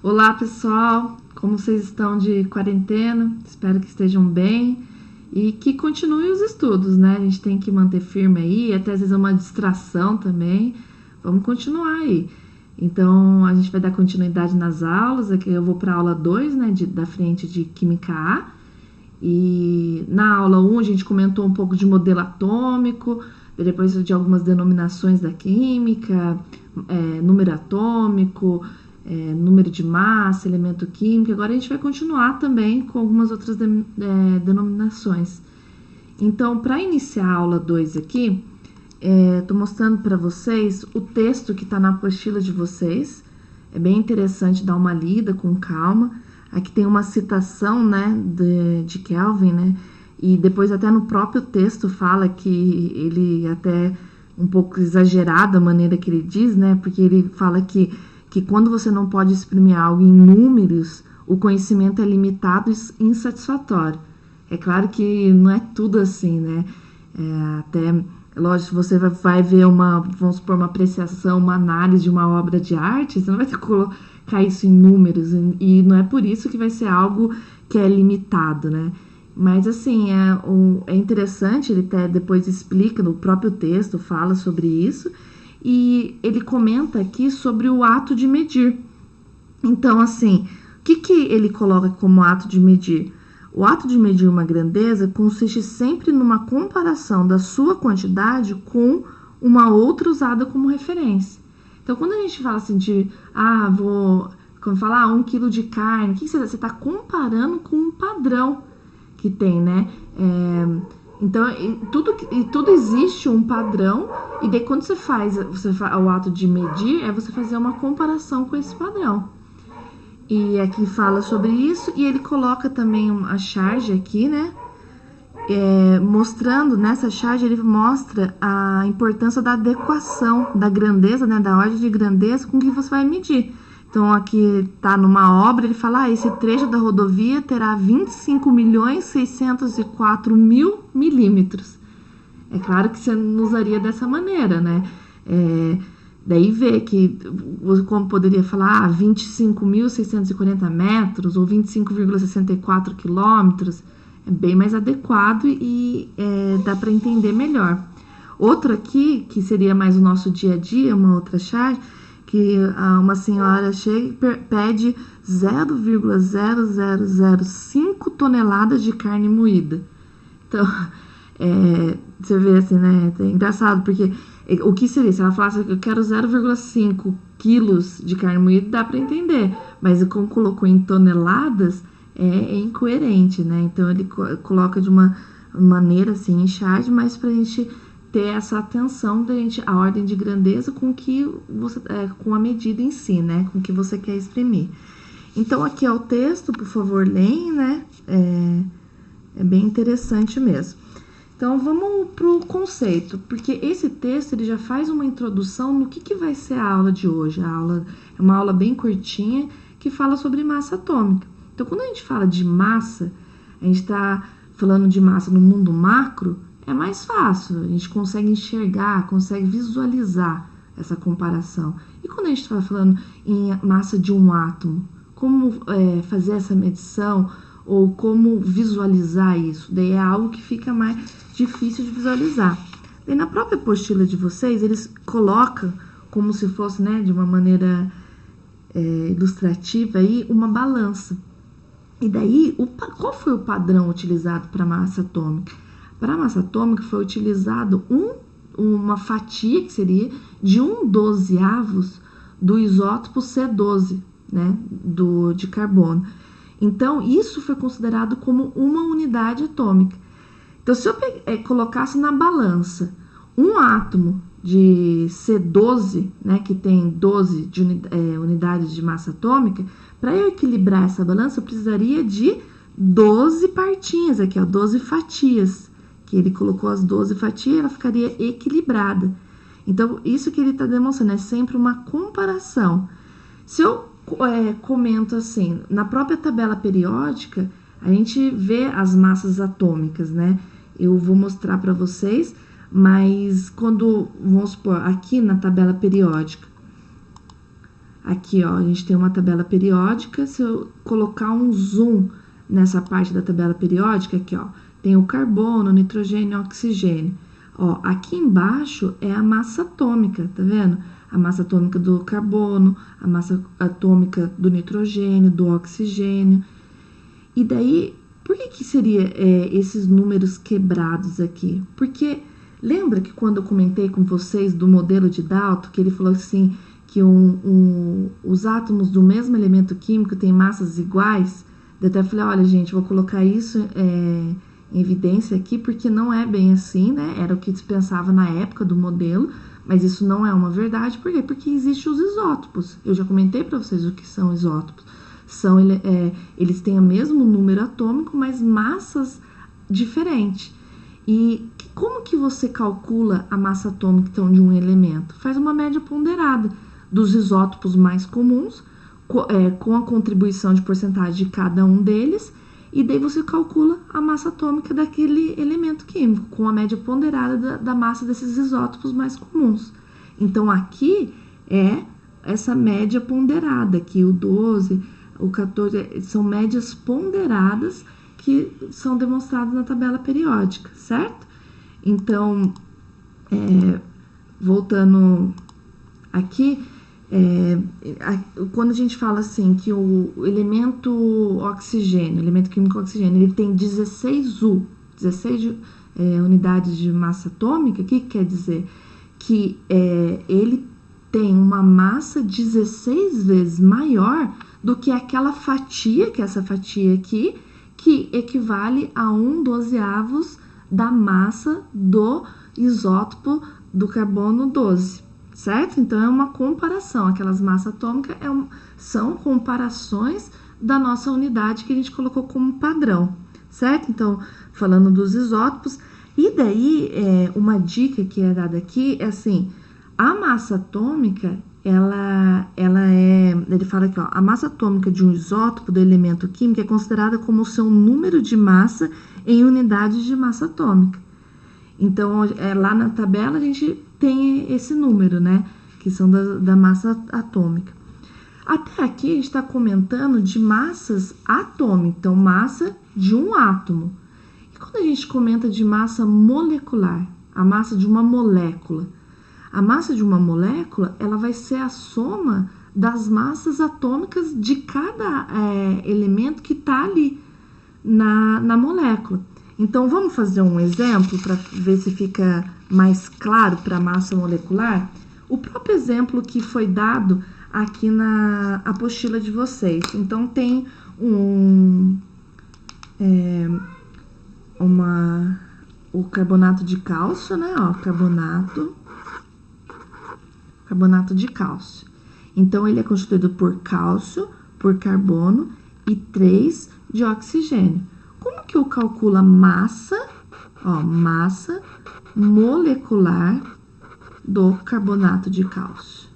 Olá, pessoal! Como vocês estão de quarentena? Espero que estejam bem e que continuem os estudos, né? A gente tem que manter firme aí, até às vezes é uma distração também. Vamos continuar aí. Então, a gente vai dar continuidade nas aulas. Aqui eu vou para a aula 2, né, da frente de Química A. E na aula 1 a gente comentou um pouco de modelo atômico, depois de algumas denominações da química, número atômico, número de massa, elemento químico. Agora a gente vai continuar também com algumas outras denominações. Então, para iniciar a aula 2 aqui, estou mostrando para vocês o texto que está na apostila de vocês. É bem interessante dar uma lida com calma. Aqui tem uma citação, né, de Kelvin, né, e depois até no próprio texto fala que ele até um pouco exagerado a maneira que ele diz, né, porque ele fala que quando você não pode exprimir algo em números, o conhecimento é limitado e insatisfatório. É claro que não é tudo assim, né, até, lógico, você vai ver vamos supor, uma apreciação, uma análise de uma obra de arte, você não vai ter que colocar isso em números, e não é por isso que vai ser algo que é limitado, né? Mas, assim, é interessante, ele até depois explica, no próprio texto, fala sobre isso, e ele comenta aqui sobre o ato de medir. Então, assim, o que ele coloca como ato de medir? O ato de medir uma grandeza consiste sempre numa comparação da sua quantidade com uma outra usada como referência. Então, quando a gente fala assim quando falar 1 quilo de carne, o que você está comparando com um padrão que tem, né? Então, tudo existe um padrão, e daí quando você faz o ato de medir, você fazer uma comparação com esse padrão. E aqui fala sobre isso, e ele coloca também a charge aqui, né? Mostrando, nessa charge, ele mostra a importância da adequação da grandeza, né, da ordem de grandeza com que você vai medir. Então, aqui tá numa obra, ele fala, esse trecho da rodovia terá 25.604.000 milímetros. É claro que você não usaria dessa maneira, né? Daí vê que, como poderia falar, 25.640 metros ou 25,64 quilômetros, é bem mais adequado e dá para entender melhor. Outro aqui, que seria mais o nosso dia a dia, uma outra charge, que uma senhora chega e pede 0,0005 toneladas de carne moída. Então, você vê assim, né? É engraçado, porque o que seria? Se ela falasse que eu quero 0,5 quilos de carne moída, dá para entender. Mas como colocou em toneladas, é incoerente, né? Então ele coloca de uma maneira assim em charge, mas para a gente ter essa atenção a ordem de grandeza com que você com a medida em si, né? Com que você quer exprimir. Então aqui é o texto, por favor, leem, né? É bem interessante mesmo. Então vamos pro conceito, porque esse texto ele já faz uma introdução no que vai ser a aula de hoje. A aula é uma aula bem curtinha que fala sobre massa atômica. Então, quando a gente fala de massa, a gente está falando de massa no mundo macro, é mais fácil, a gente consegue enxergar, consegue visualizar essa comparação. E quando a gente está falando em massa de um átomo, como fazer essa medição ou como visualizar isso? Daí é algo que fica mais difícil de visualizar. E na própria apostila de vocês, eles colocam como se fosse, né, de uma maneira ilustrativa aí, uma balança. E daí, qual foi o padrão utilizado para a massa atômica? Para a massa atômica foi utilizado uma fatia, que seria de 1/12 do isótopo C12, né, de carbono. Então, isso foi considerado como uma unidade atômica. Então, se eu colocasse na balança um átomo de C12, né, que tem 12 unidades de massa atômica, para eu equilibrar essa balança, eu precisaria de 12 partinhas aqui, 12 fatias, que ele colocou as 12 fatias, ela ficaria equilibrada. Então, isso que ele está demonstrando é sempre uma comparação. Se eu comento assim, na própria tabela periódica, a gente vê as massas atômicas, né? Eu vou mostrar para vocês, mas vamos supor, aqui na tabela periódica, aqui, ó, a gente tem uma tabela periódica. Se eu colocar um zoom nessa parte da tabela periódica, aqui, ó, tem o carbono, nitrogênio e oxigênio. Ó, aqui embaixo é a massa atômica, tá vendo? A massa atômica do carbono, a massa atômica do nitrogênio, do oxigênio. E daí, por que seria esses números quebrados aqui? Porque lembra que quando eu comentei com vocês do modelo de Dalton, que ele falou assim, que os átomos do mesmo elemento químico têm massas iguais? Eu até falei, olha, gente, vou colocar isso em evidência aqui, porque não é bem assim, né? Era o que se pensava na época do modelo, mas isso não é uma verdade. Por quê? Porque existem os isótopos. Eu já comentei para vocês o que são isótopos. Eles têm o mesmo número atômico, mas massas diferentes. E como que você calcula a massa atômica então, de um elemento? Faz uma média ponderada dos isótopos mais comuns, com a contribuição de porcentagem de cada um deles, e daí você calcula a massa atômica daquele elemento químico, com a média ponderada da massa desses isótopos mais comuns. Então, aqui é essa média ponderada, que o 12, o 14, são médias ponderadas que são demonstradas na tabela periódica, certo? Então, voltando aqui, quando a gente fala assim que o elemento oxigênio, elemento químico oxigênio, ele tem 16 unidades de massa atômica, o que quer dizer? Que ele tem uma massa 16 vezes maior do que aquela fatia, que é essa fatia aqui, que equivale a 1/12 da massa do isótopo do carbono 12. Certo? Então, é uma comparação. Aquelas massas atômicas são comparações da nossa unidade que a gente colocou como padrão, certo? Então, falando dos isótopos. E daí, uma dica que é dada aqui é assim, a massa atômica, ele fala aqui, ó, a massa atômica de um isótopo do elemento químico é considerada como o seu número de massa em unidades de massa atômica. Então, lá na tabela a gente tem esse número, né? Que são da massa atômica. Até aqui a gente está comentando de massas atômicas, então massa de um átomo. E quando a gente comenta de massa molecular, a massa de uma molécula, a massa de uma molécula, ela vai ser a soma das massas atômicas de cada elemento que está ali na molécula. Então, vamos fazer um exemplo para ver se fica mais claro para a massa molecular? O próprio exemplo que foi dado aqui na apostila de vocês. Então, tem o carbonato de cálcio, né? Ó, carbonato de cálcio. Então, ele é constituído por cálcio, por carbono e 3 de oxigênio. Como que eu calculo a massa, massa molecular do carbonato de cálcio?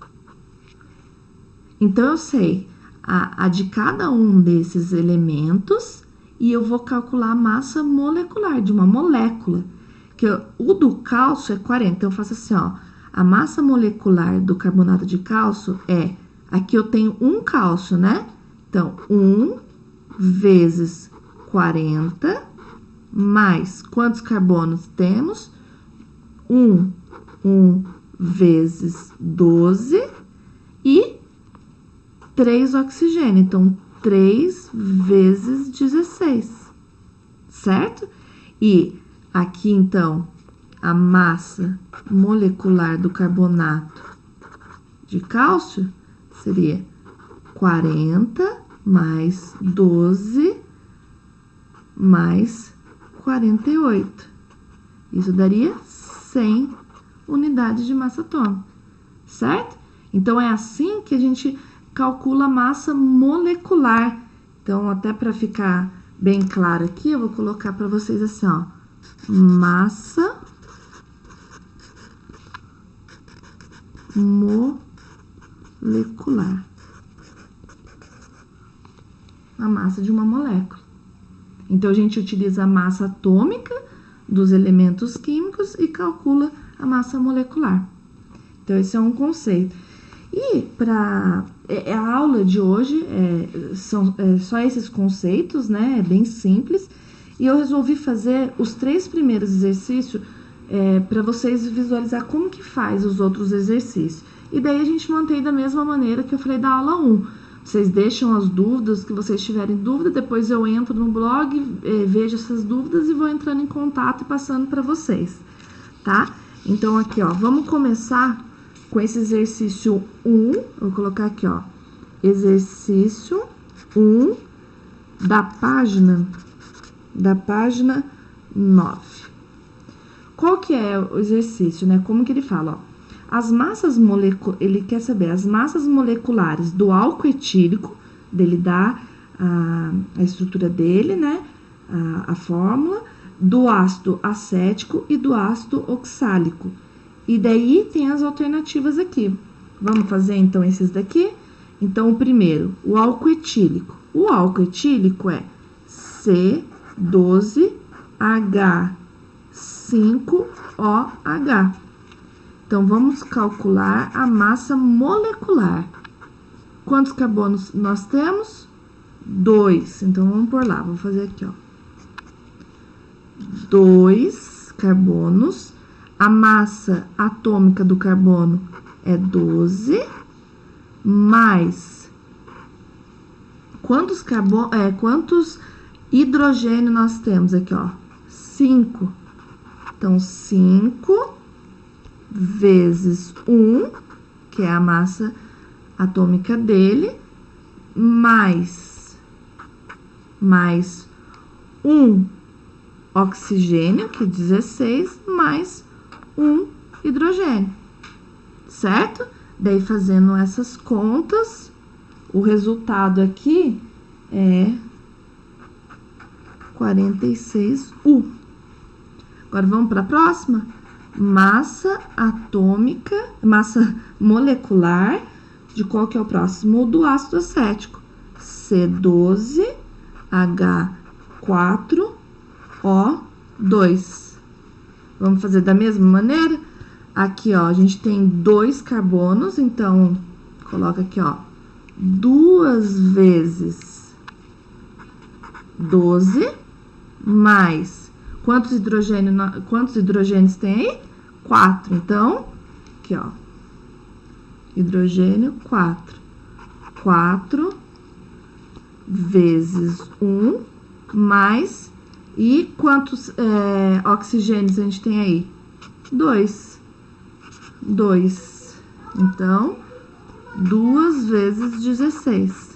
Então, eu sei a de cada um desses elementos e eu vou calcular a massa molecular de uma molécula. Que o do cálcio é 40, então eu faço assim, ó, a massa molecular do carbonato de cálcio aqui eu tenho um cálcio, né? Então, 1 vezes 40, mais quantos carbonos temos? 1 vezes 12 e 3 oxigênio. Então, 3 vezes 16, certo? E aqui, então, a massa molecular do carbonato de cálcio seria 40 mais 12 mais 48. Isso daria 100 unidades de massa atômica, certo? Então, é assim que a gente calcula a massa molecular. Então, até para ficar bem claro aqui, eu vou colocar para vocês assim, ó, massa molecular. A massa de uma molécula. Então, a gente utiliza a massa atômica dos elementos químicos e calcula a massa molecular. Então, esse é um conceito. E para a aula de hoje são só esses conceitos, né? É bem simples. E eu resolvi fazer os 3 primeiros exercícios para vocês visualizar como que faz os outros exercícios. E daí a gente mantém da mesma maneira que eu falei da aula 1. Vocês deixam as dúvidas que vocês tiverem dúvida, depois eu entro no blog, vejo essas dúvidas e vou entrando em contato e passando para vocês, tá? Então, aqui, ó, vamos começar com esse exercício 1. Eu vou colocar aqui, ó, exercício 1 da página 9. Qual que é o exercício, né? Como que ele fala, ó? Ele quer saber as massas moleculares do álcool etílico, dele dá a estrutura dele, né? A fórmula, do ácido acético e do ácido oxálico. E daí tem as alternativas aqui. Vamos fazer, então, esses daqui? Então, o primeiro, o álcool etílico. O álcool etílico é C12H5OH. Então, vamos calcular a massa molecular. Quantos carbonos nós temos? 2. Então, vamos por lá. Vou fazer aqui, ó. 2 carbonos. A massa atômica do carbono é 12. Mais quantos hidrogênio nós temos aqui, ó? 5. Então, 5 vezes 1, que é a massa atômica dele, mais 1 oxigênio, que é 16, mais 1 hidrogênio, certo? Daí, fazendo essas contas, o resultado aqui é 46U. Agora, vamos para a próxima? Massa molecular, de qual que é o próximo? Do ácido acético. C12H4O2. Vamos fazer da mesma maneira? Aqui, ó, a gente tem 2 carbonos, então, coloca aqui, ó, 2 vezes 12, mais... Quantos hidrogênios tem aí? 4. Então, aqui, ó. Hidrogênio, 4. 4 vezes 1, mais... E quantos oxigênios a gente tem aí? 2. 2. Então, 2 vezes 16.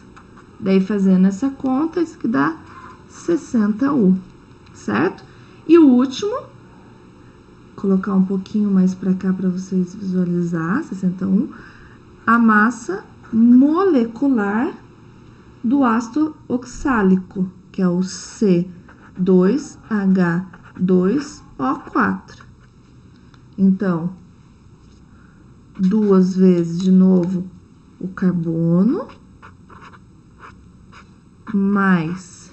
Daí, fazendo essa conta, isso que dá 60U, certo? E o último, colocar um pouquinho mais para cá para vocês visualizar, 61, a massa molecular do ácido oxálico, que é o C2H2O4. Então, 2 vezes, de novo, o carbono, mais...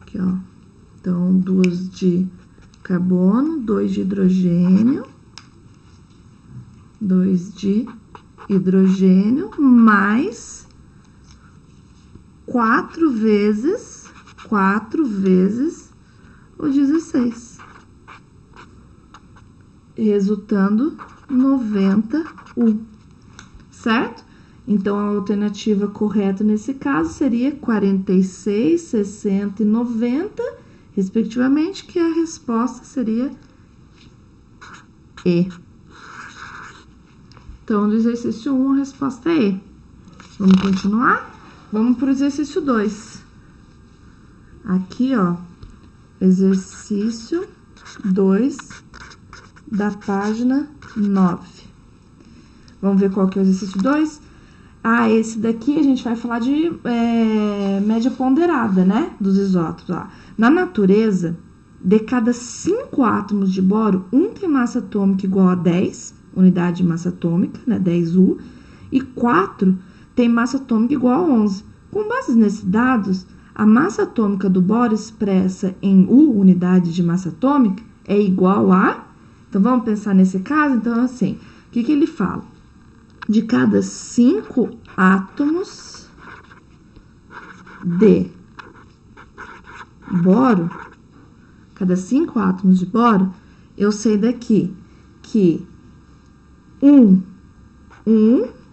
Aqui, ó. Então, 2 de carbono, 2 de hidrogênio, 2 de hidrogênio, mais 4 vezes o 16. Resultando 90U, certo? Então, a alternativa correta nesse caso seria 46, 60 e 90, respectivamente, que a resposta seria E. Então, do exercício 1, a resposta é E. Vamos continuar? Vamos para o exercício 2. Aqui, ó, exercício 2 da página 9. Vamos ver qual que é o exercício 2? Esse daqui a gente vai falar de média ponderada, né? Dos isótopos. Ó. Na natureza, de cada 5 átomos de boro, um tem massa atômica igual a 10, unidade de massa atômica, né? 10U, e 4 tem massa atômica igual a 11. Com base nesses dados, a massa atômica do boro expressa em U, unidade de massa atômica, é igual a Então, vamos pensar nesse caso? Então, assim, o que ele fala? De cada 5 átomos de boro, cada 5 átomos de boro, eu sei daqui que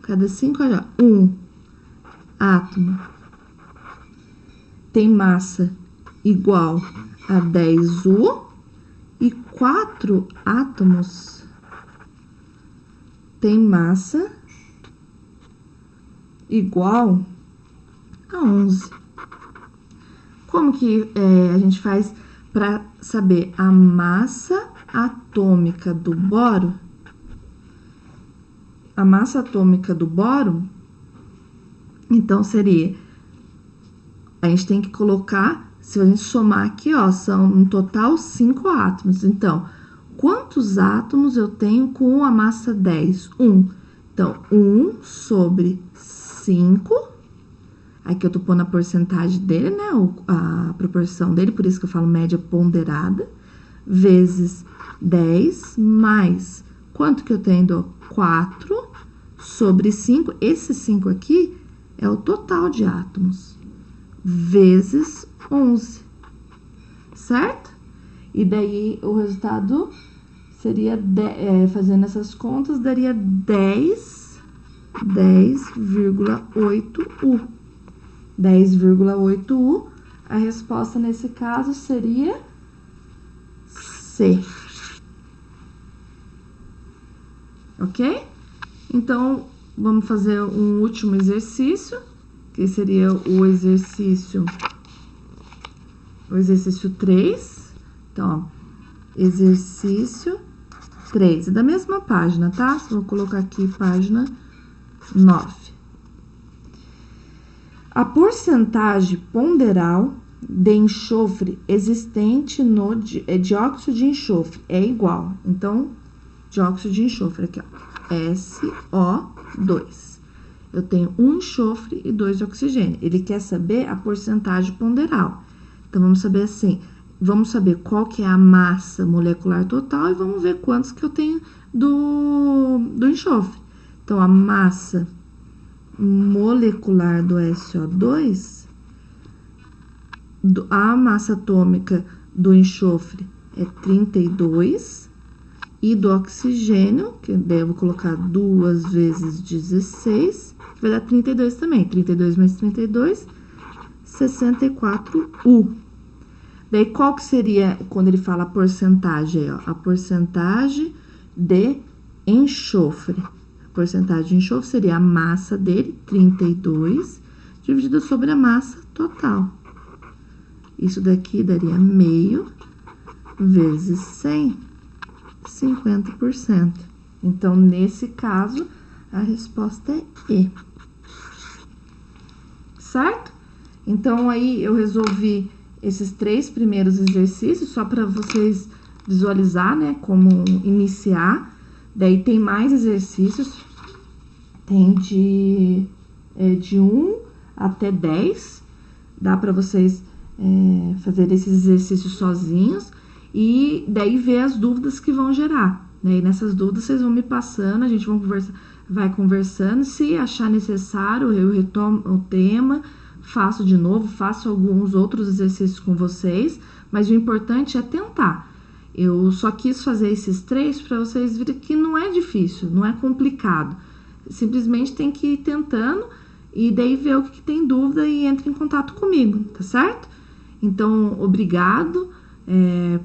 cada 5, olha, átomo tem massa igual a 10U e 4 átomos tem massa igual a 11. Como que a gente faz para saber a massa atômica do boro? A massa atômica do boro, então, seria... A gente tem que colocar, se a gente somar aqui, ó, são no total 5 átomos. Então, quantos átomos eu tenho com a massa 10? 1. Então, 1 sobre 5. Aqui eu tô pondo a porcentagem dele, né? A proporção dele, por isso que eu falo média ponderada. Vezes 10 mais... Quanto que eu tenho? 4 sobre 5. Esse 5 aqui é o total de átomos. Vezes 11, certo? E daí, o resultado seria, fazendo essas contas, daria 10,8U. 10,8U, a resposta nesse caso seria C. Ok? Então, vamos fazer um último exercício, que seria o exercício 3. Então, ó, exercício 3, é da mesma página, tá? Vou colocar aqui página 9. A porcentagem ponderal de enxofre existente no dióxido de enxofre é igual. Então, dióxido de enxofre aqui, ó, SO2. Eu tenho 1 enxofre e 2 oxigênio. Ele quer saber a porcentagem ponderal. Então, vamos saber assim, vamos saber qual que é a massa molecular total e vamos ver quantos que eu tenho do enxofre. Então, a massa molecular do SO2, a massa atômica do enxofre é 32, e do oxigênio, que daí eu vou colocar 2 vezes 16, que vai dar 32 também. 32 mais 32, 64U. Daí, qual que seria, quando ele fala a porcentagem aí, ó? A porcentagem de enxofre. A porcentagem de enxofre seria a massa dele, 32, dividido sobre a massa total. Isso daqui daria meio vezes 100, 50%. Então, nesse caso, a resposta é E. Certo? Então, aí eu resolvi esses 3 primeiros exercícios, só para vocês visualizar, né, como iniciar. Daí, tem mais exercícios, tem de 1 até 10, dá para vocês fazer esses exercícios sozinhos, e daí ver as dúvidas que vão gerar, né? E nessas dúvidas vocês vão me passando, a gente vai conversando, se achar necessário eu retomo o tema, faço de novo, faço alguns outros exercícios com vocês, mas o importante é tentar. Eu só quis fazer esses 3 para vocês verem que não é difícil, não é complicado, simplesmente tem que ir tentando e daí ver o que tem dúvida e entra em contato comigo, tá certo? Então, obrigado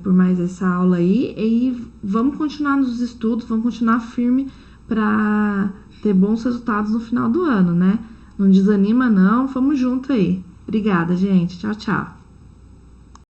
por mais essa aula aí, e vamos continuar nos estudos, vamos continuar firme para ter bons resultados no final do ano, né? Não desanima não, vamos junto aí. Obrigada, gente. Tchau, tchau.